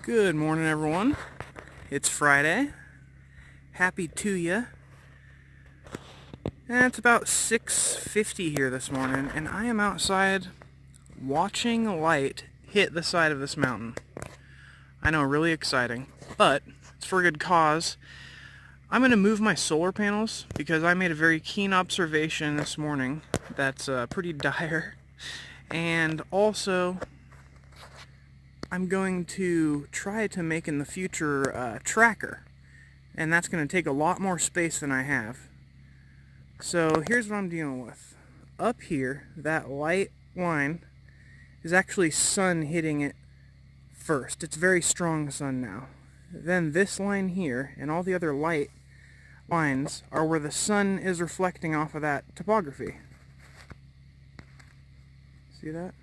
Good morning, everyone. It's Friday. Happy to ya. And it's about 6:50 here this morning, and I am outside watching light hit the side of this mountain. I know, really exciting, but it's for a good cause. I'm going to move my solar panels because I made a very keen observation this morning that's pretty dire. And also, I'm going to try to make in the future a tracker, and that's going to take a lot more space than I have. So here's what I'm dealing with. Up here, that light line is actually sun hitting it first. It's very strong sun now. Then this line here and all the other light lines are where the sun is reflecting off of that topography. See that?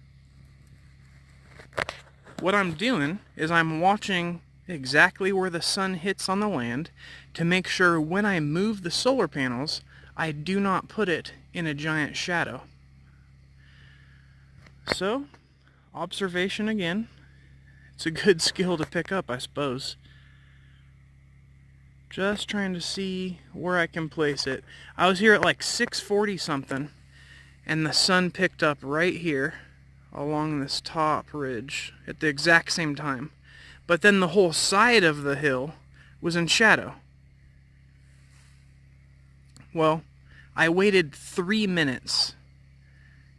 What I'm doing is I'm watching exactly where the sun hits on the land to make sure when I move the solar panels, I do not put it in a giant shadow. So, observation again. It's a good skill to pick up, I suppose. Just trying to see where I can place it. I was here at like 6:40 something, and the sun picked up right here along this top ridge at the exact same time. But then the whole side of the hill was in shadow. Well, I waited 3 minutes.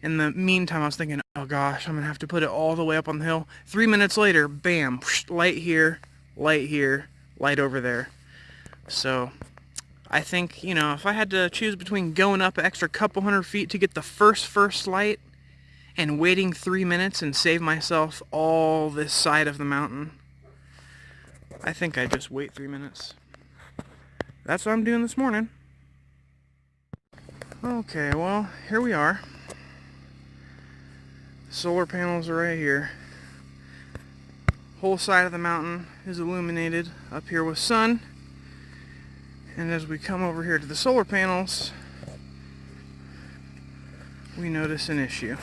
In the meantime, I was thinking, oh gosh, I'm going to have to put it all the way up on the hill. 3 minutes later, bam, light here, light over there. So, I think, if I had to choose between going up an extra couple hundred feet to get the first light and waiting 3 minutes and save myself all this side of the mountain, I think I'd just wait 3 minutes. That's what I'm doing this morning. Okay, well, here we are. Solar panels are right here. Whole side of the mountain is illuminated up here with sun. And as we come over here to the solar panels, we notice an issue.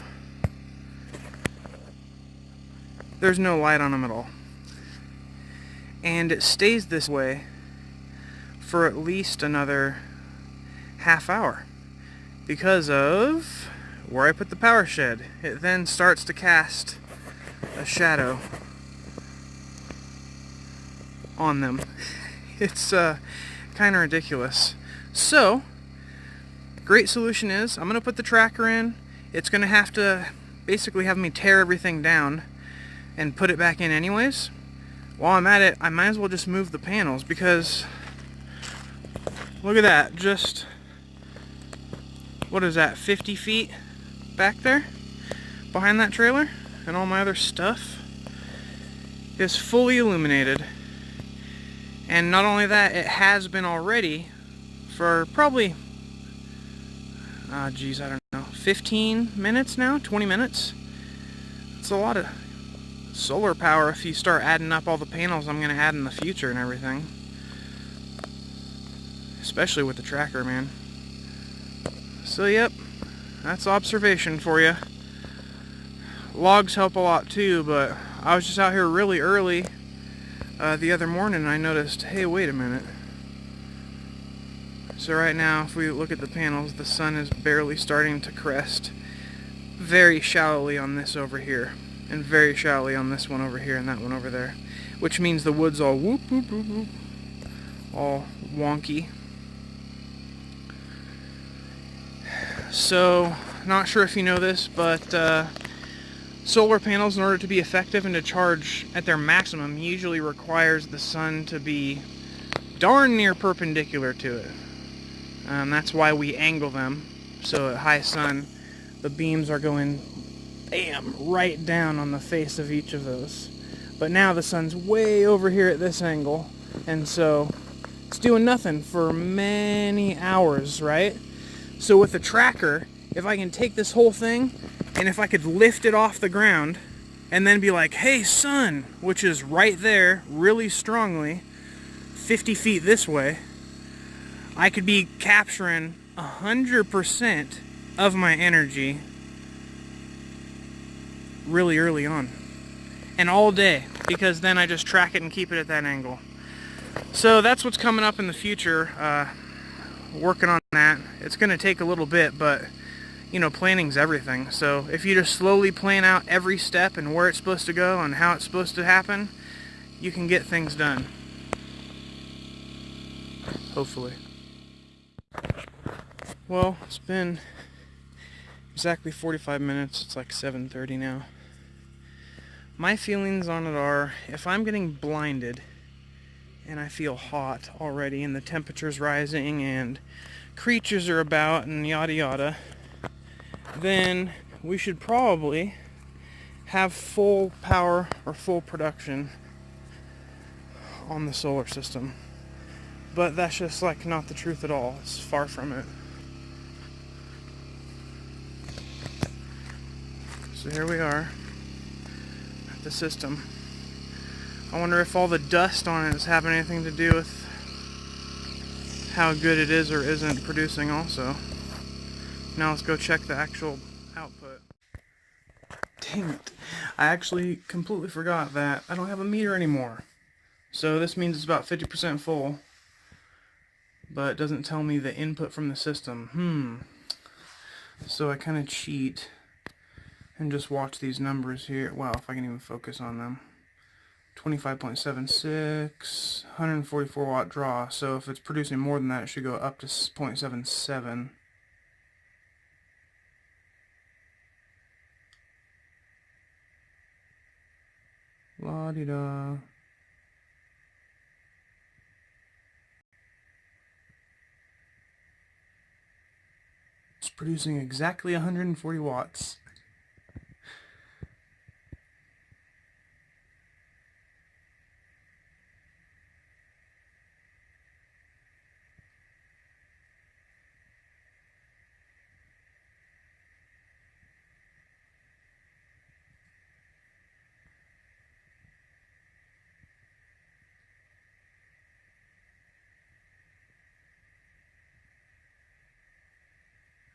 There's no light on them at all. And it stays this way for at least another half hour because of where I put the power shed. It then starts to cast a shadow on them. It's kind of ridiculous. So, great solution is I'm going to put the tracker in. It's going to have to basically have me tear everything down and put it back in anyways. While I'm at it, I might as well just move the panels because look at that, just what is that, 50 feet back there behind that trailer, and all my other stuff is fully illuminated. And not only that, it has been already for probably I don't know, 15 minutes now, 20 minutes. It's a lot of solar power if you start adding up all the panels I'm going to add in the future and everything. Especially with the tracker, man. So yep, that's observation for you. Logs help a lot too, but I was just out here really early the other morning and I noticed, hey, wait a minute. So right now, if we look at the panels, the sun is barely starting to crest very shallowly on this over here. And very shallowly on this one over here and that one over there. Which means the wood's all whoop, whoop, whoop, whoop. All wonky. So, not sure if you know this, but solar panels, in order to be effective and to charge at their maximum, usually requires the sun to be darn near perpendicular to it. That's why we angle them. So at high sun, the beams are going bam, right down on the face of each of those. But now the sun's way over here at this angle, and so it's doing nothing for many hours, right? So with the tracker, if I can take this whole thing, and if I could lift it off the ground, and then be like, hey sun, which is right there, really strongly, 50 feet this way, I could be capturing 100% of my energy really early on. And all day. because then I just track it and keep it at that angle. So that's what's coming up in the future. Working on that. It's going to take a little bit, but you know, planning's everything. So if you just slowly plan out every step and where it's supposed to go and how it's supposed to happen, you can get things done. Hopefully. Well, it's been exactly 45 minutes. It's like 7:30 now. My feelings on it are, if I'm getting blinded and I feel hot already and the temperature's rising and creatures are about and yada yada, then we should probably have full power or full production on the solar system. But that's just like not the truth at all. It's far from it. So here we are at the system. I wonder if all the dust on it is having anything to do with how good it is or isn't producing also. Now let's go check the actual output. Dang it. I actually completely forgot that I don't have a meter anymore. So this means it's about 50% full. But it doesn't tell me the input from the system. So I kind of cheat and just watch these numbers here. Wow, if I can even focus on them. 25.76, 144 watt draw. So if it's producing more than that, it should go up to 0.77. La-di-da. It's producing exactly 140 watts.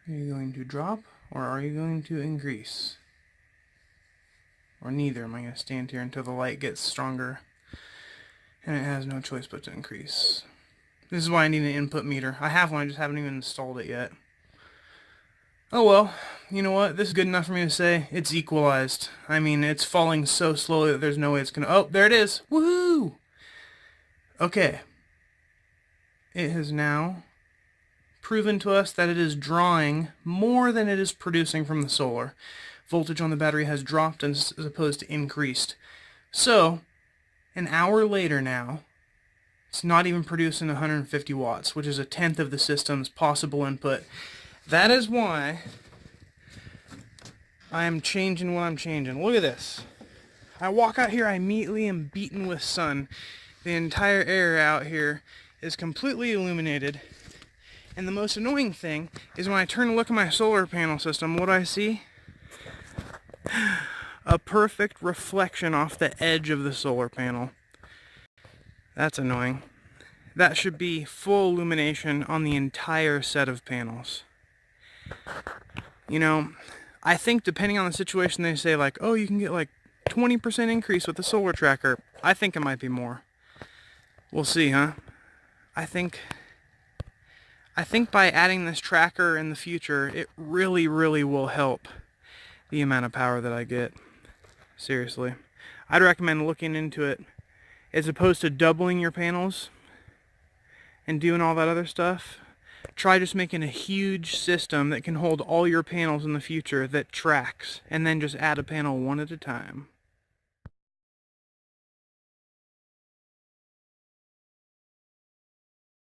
Are you going to drop, or are you going to increase? Or neither. Am I going to stand here until the light gets stronger and it has no choice but to increase? This is why I need an input meter. I have one, I just haven't even installed it yet. Oh well, you know what? This is good enough for me to say it's equalized. I mean, it's falling so slowly that there's no way it's going to... Oh, there it is! Woohoo! Okay. It has now proven to us that it is drawing more than it is producing from the solar. Voltage on the battery has dropped as opposed to increased. So, an hour later now, it's not even producing 150 watts, which is a tenth of the system's possible input. That is why I am changing what I'm changing. Look at this. I walk out here, I immediately am beaten with sun. The entire area out here is completely illuminated. And the most annoying thing is when I turn to look at my solar panel system, what do I see? A perfect reflection off the edge of the solar panel. That's annoying. That should be full illumination on the entire set of panels. You know, I think depending on the situation they say like, oh, you can get like 20% increase with the solar tracker. I think it might be more. We'll see, huh? I think by adding this tracker in the future, it really, really will help the amount of power that I get. Seriously. I'd recommend looking into it. As opposed to doubling your panels and doing all that other stuff, try just making a huge system that can hold all your panels in the future that tracks, and then just add a panel one at a time.